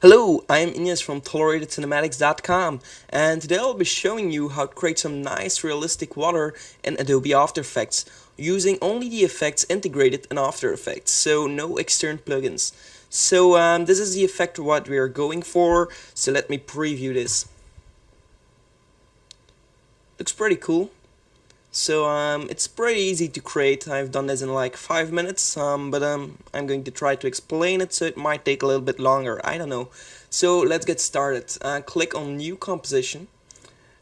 Hello, I am Ines from ToleratedCinematics.com, and today I'll be showing you how to create some nice realistic water in Adobe After Effects using only the effects integrated in After Effects, so no external plugins. So this is the effect what we are going for, so let me preview this. Looks pretty cool. So it's pretty easy to create. I've done this in like 5 minutes, but I'm going to try to explain it, so it might take a little bit longer. I don't know. So let's get started. Click on New Composition,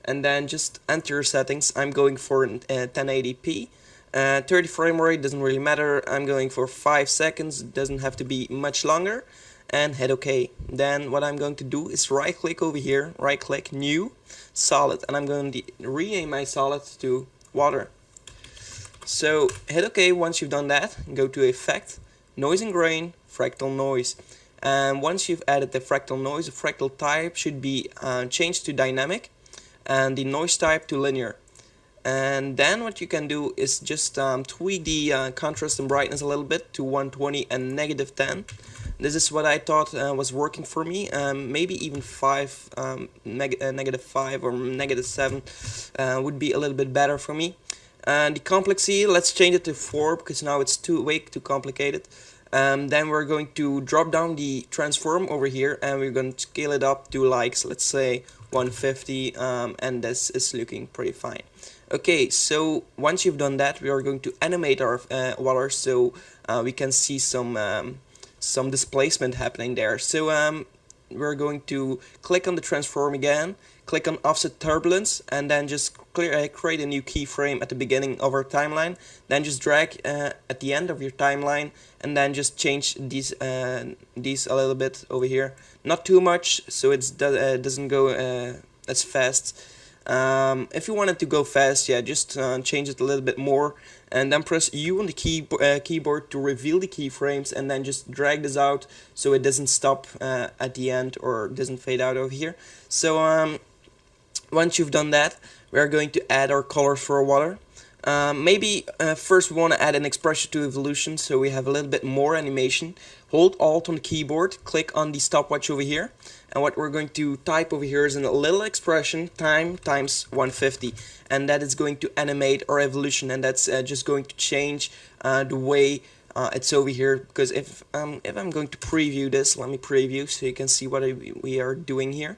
and then just enter your settings. I'm going for 1080p. 30 frame rate doesn't really matter. I'm going for 5 seconds. It doesn't have to be much longer. And hit OK. Then what I'm going to do is right click over here, right click New Solid, and I'm going to rename my solid to water. So hit OK once you've done that. Go to Effect, Noise and Grain, Fractal Noise. And once you've added the fractal noise, the fractal type should be changed to dynamic and the noise type to linear. And then what you can do is just tweak the contrast and brightness a little bit to 120 and -10. This is what I thought was working for me. Maybe even -5 or -7 would be a little bit better for me. And the complexity, let's change it to 4 because now it's way too complicated. Then we're going to drop down the transform over here, and we're going to scale it up to like, let's say 150, and this is looking pretty fine. Okay, so once you've done that, we are going to animate our water, so we can see some displacement happening there. So we're going to click on the transform again, click on offset turbulence, and then just create a new keyframe at the beginning of our timeline. Then just drag at the end of your timeline, and then just change these a little bit over here. Not too much, so it doesn't go as fast. If you want it to go fast, yeah, just change it a little bit more, and then press U on the keyboard to reveal the keyframes, and then just drag this out so it doesn't stop at the end or doesn't fade out over here. So once you've done that, we are going to add our colors for our water. Maybe first we want to add an expression to evolution, so we have a little bit more animation. Hold Alt on the keyboard, click on the stopwatch over here, and what we're going to type over here is a little expression, time times 150, and that is going to animate our evolution, and that's just going to change the way it's over here. Because if I'm going to preview this, let me preview so you can see what we are doing here.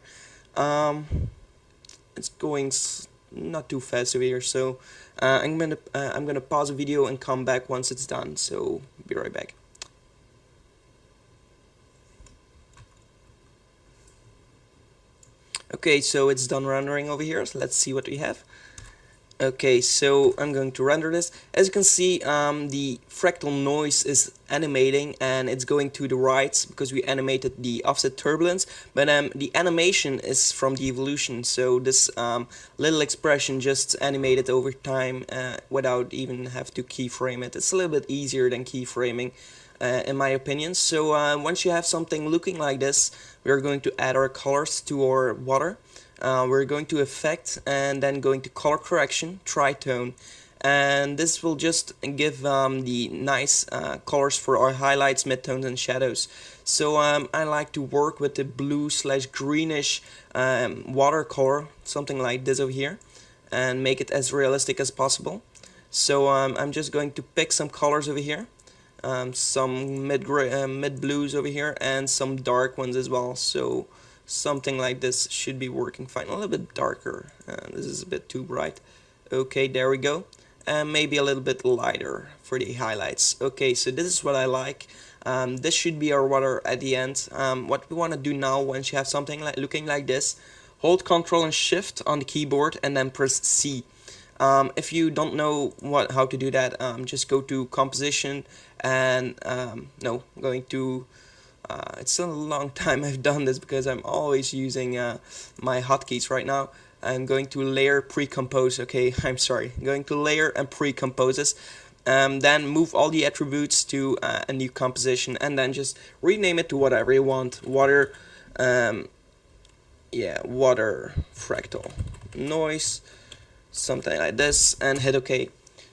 It's going not too fast over here, so I'm gonna pause the video and come back once it's done. So be right back. Okay, so it's done rendering over here. So let's see what we have. Okay, so I'm going to render this. As you can see, the fractal noise is animating, and it's going to the right because we animated the offset turbulence, but the animation is from the evolution, so this little expression just animated over time without even have to keyframe it. It's a little bit easier than keyframing, in my opinion. So once you have something looking like this, we're going to add our colors to our water. We're going to Effect, and then going to Color Correction, Tritone, and this will just give the nice colors for our highlights, midtones, and shadows. So I like to work with the blue/greenish watercolor, something like this over here, and make it as realistic as possible. So I'm just going to pick some colors over here, some mid blues over here, and some dark ones as well. So something like this should be working fine. A little bit darker. This is a bit too bright. Okay, there we go. And maybe a little bit lighter for the highlights. Okay, so this is what I like. This should be our water at the end. What we want to do now, once you have something looking like this, hold Ctrl and Shift on the keyboard and then press C. If you don't know how to do that, just go to Composition and going to it's a long time I've done this because I'm always using my hotkeys right now. I'm going to Layer, Pre-Compose. Okay, I'm sorry. I'm going to Layer and Pre-Compose this. Then move all the attributes to a new composition, and then just rename it to whatever you want. Water, water fractal noise, something like this, and hit OK.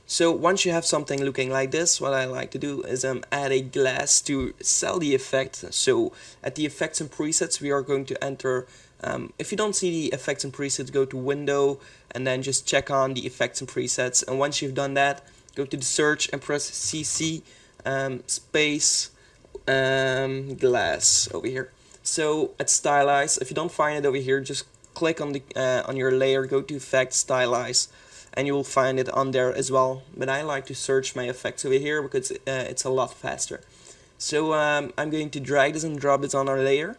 So once you have something looking like this, what I like to do is add a glass to sell the effect. So at the effects and presets, we are going to enter, if you don't see the effects and presets, go to window and then just check on the effects and presets. And once you've done that, go to the search and press CC space glass over here. So at stylize, if you don't find it over here, just click on the on your layer, go to effects, stylize, and you will find it on there as well. But I like to search my effects over here because it's a lot faster. So I'm going to drag this and drop this on our layer,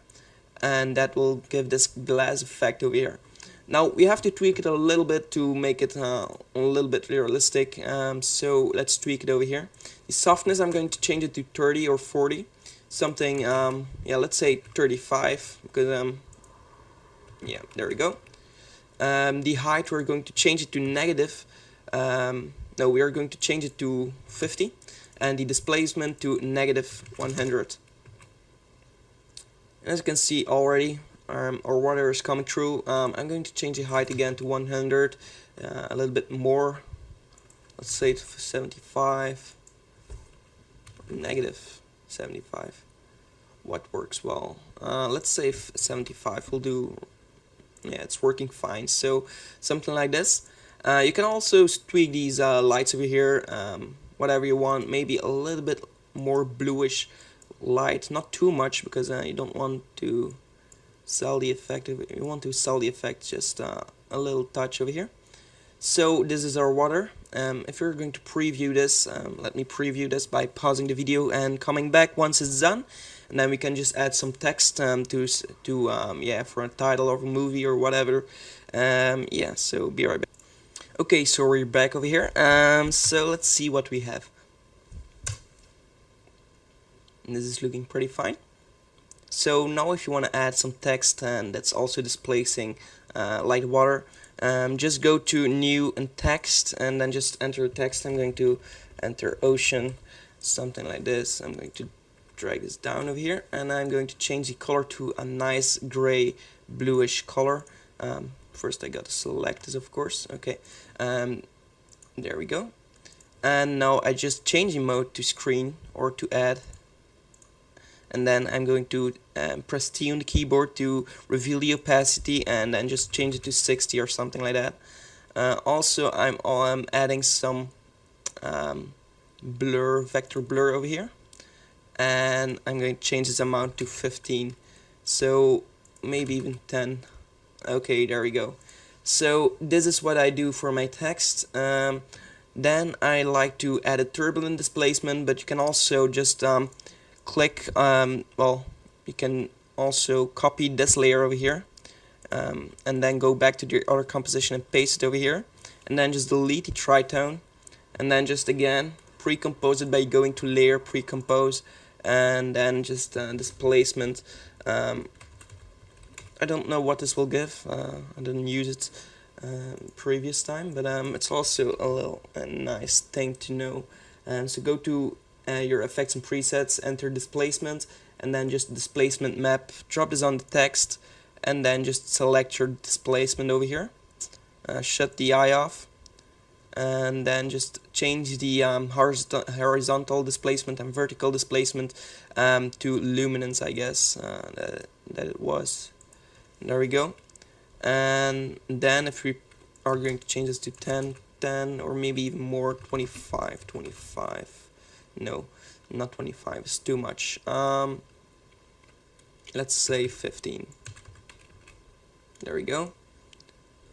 and that will give this glass effect over here. Now we have to tweak it a little bit to make it a little bit realistic. So let's tweak it over here. The softness, I'm going to change it to 30 or 40, something. Yeah, let's say 35 because yeah, there we go. The height, we're going to change it to negative. No, we are going to change it to 50, and the displacement to negative 100. As you can see already, our water is coming through. I'm going to change the height again to 100, a little bit more. Let's say to 75, negative 75. What works well? Let's say 75 will do. Yeah, it's working fine. So something like this. You can also tweak these lights over here, whatever you want. Maybe a little bit more bluish light, not too much, because you don't want to sell the effect. You want to sell the effect just a little touch over here. So this is our water. If you're going to preview this, let me preview this by pausing the video and coming back once it's done. And then we can just add some text yeah, for a title of a movie or whatever. Yeah, so be right back. Okay, so we're back over here. So let's see what we have. And this is looking pretty fine. So now if you want to add some text and that's also displacing light water, just go to new and text and then just enter text. I'm going to enter ocean, something like this. I'm going to drag this down over here, and I'm going to change the color to a nice gray bluish color. First I got to select this, of course. Okay, there we go. And now I just change the mode to screen or to add, and then I'm going to press T on the keyboard to reveal the opacity, and then just change it to 60 or something like that. Also I'm adding some blur, vector blur over here, and I'm going to change this amount to 15, so maybe even 10. Okay, there we go. So this is what I do for my text. Then I like to add a turbulent displacement, but you can also just click, well, you can also copy this layer over here, and then go back to the other composition and paste it over here, and then just delete the tritone, and then just again pre-compose it by going to layer, pre-compose, and then just displacement. I don't know what this will give. I didn't use it previous time, but it's also a nice thing to know. So go to your effects and presets, enter displacement, and then just displacement map, drop this on the text, and then just select your displacement over here, shut the eye off, and then just change the horizontal displacement and vertical displacement to luminance, I guess that it was. There we go. And then if we are going to change this to 10, or maybe even more, 25. No, not 25, it's too much. Let's say 15. There we go.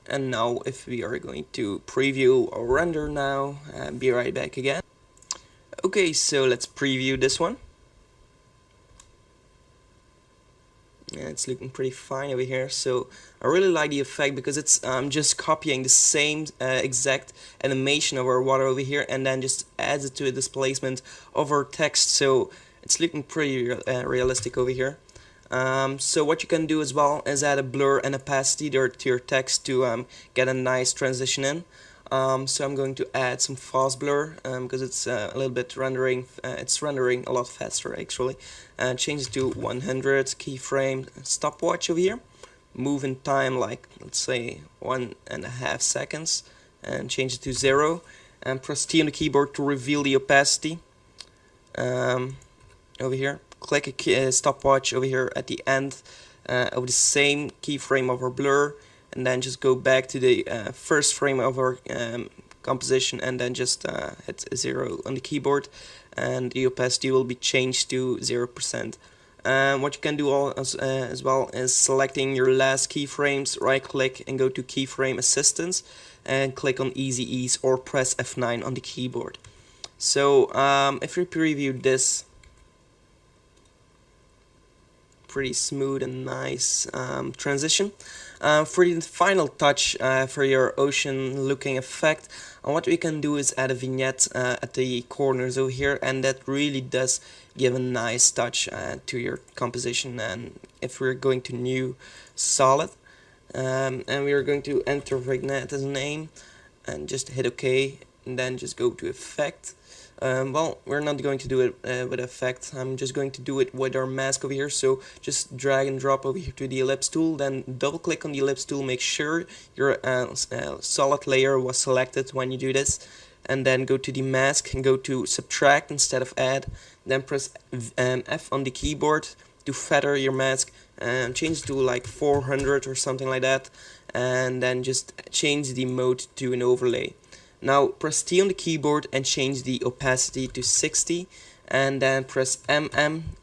And now if we are going to preview or render now, be right back again. Okay, so let's preview this one. And it's looking pretty fine over here. So I really like the effect because it's just copying the same exact animation of our water over here, and then just adds it to a displacement of our text. So it's looking pretty realistic over here. So what you can do as well is add a blur and opacity to your text to get a nice transition in. So I'm going to add some fast blur because it's a little bit rendering. It's rendering a lot faster actually. Change it to 100 keyframe stopwatch over here. Move in time like let's say 1.5 seconds, and change it to 0. and press T on the keyboard to reveal the opacity. Over here, click a stopwatch over here at the end of the same keyframe of our blur, and then just go back to the first frame of our composition, and then just hit 0 on the keyboard, and the opacity will be changed to 0%. What you can do as well is selecting your last keyframes, right click and go to keyframe assistance and click on easy ease or press F9 on the keyboard. So if we preview this, pretty smooth and nice transition. For the final touch for your ocean looking effect, what we can do is add a vignette at the corners over here, and that really does give a nice touch to your composition. And if we're going to new solid, and we are going to enter vignette as a name and just hit OK, and then just go to effect. Well, we're not going to do it with effect. I'm just going to do it with our mask over here. So just drag and drop over here to the ellipse tool, then double click on the ellipse tool, make sure your solid layer was selected when you do this, and then go to the mask and go to subtract instead of add, then press F on the keyboard to feather your mask and change to like 400 or something like that, and then just change the mode to an overlay. Now press T on the keyboard and change the opacity to 60, and then press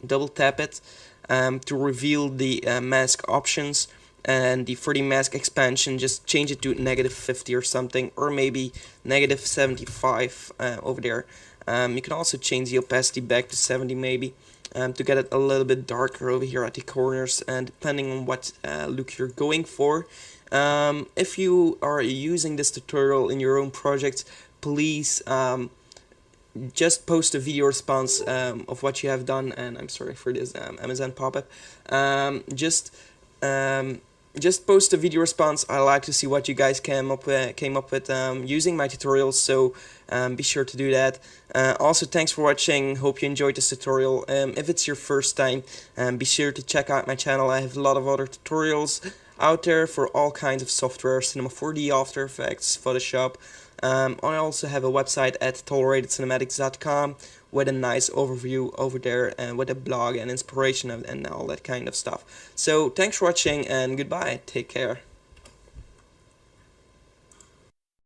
double tap it to reveal the mask options, and for the mask expansion just change it to -50 or something, or maybe -75 over there. You can also change the opacity back to 70 maybe, to get it a little bit darker over here at the corners, and depending on what look you're going for. If you are using this tutorial in your own project, please just post a video response of what you have done. And I'm sorry for this Amazon pop-up. Just post a video response. I like to see what you guys came up with using my tutorials, so be sure to do that. Also, thanks for watching. Hope you enjoyed this tutorial. If it's your first time, be sure to check out my channel. I have a lot of other tutorials out there for all kinds of software, Cinema 4D, After Effects, Photoshop. I also have a website at toleratedcinematics.com with a nice overview over there, and with a blog and inspiration and all that kind of stuff. So thanks for watching, and goodbye. Take care.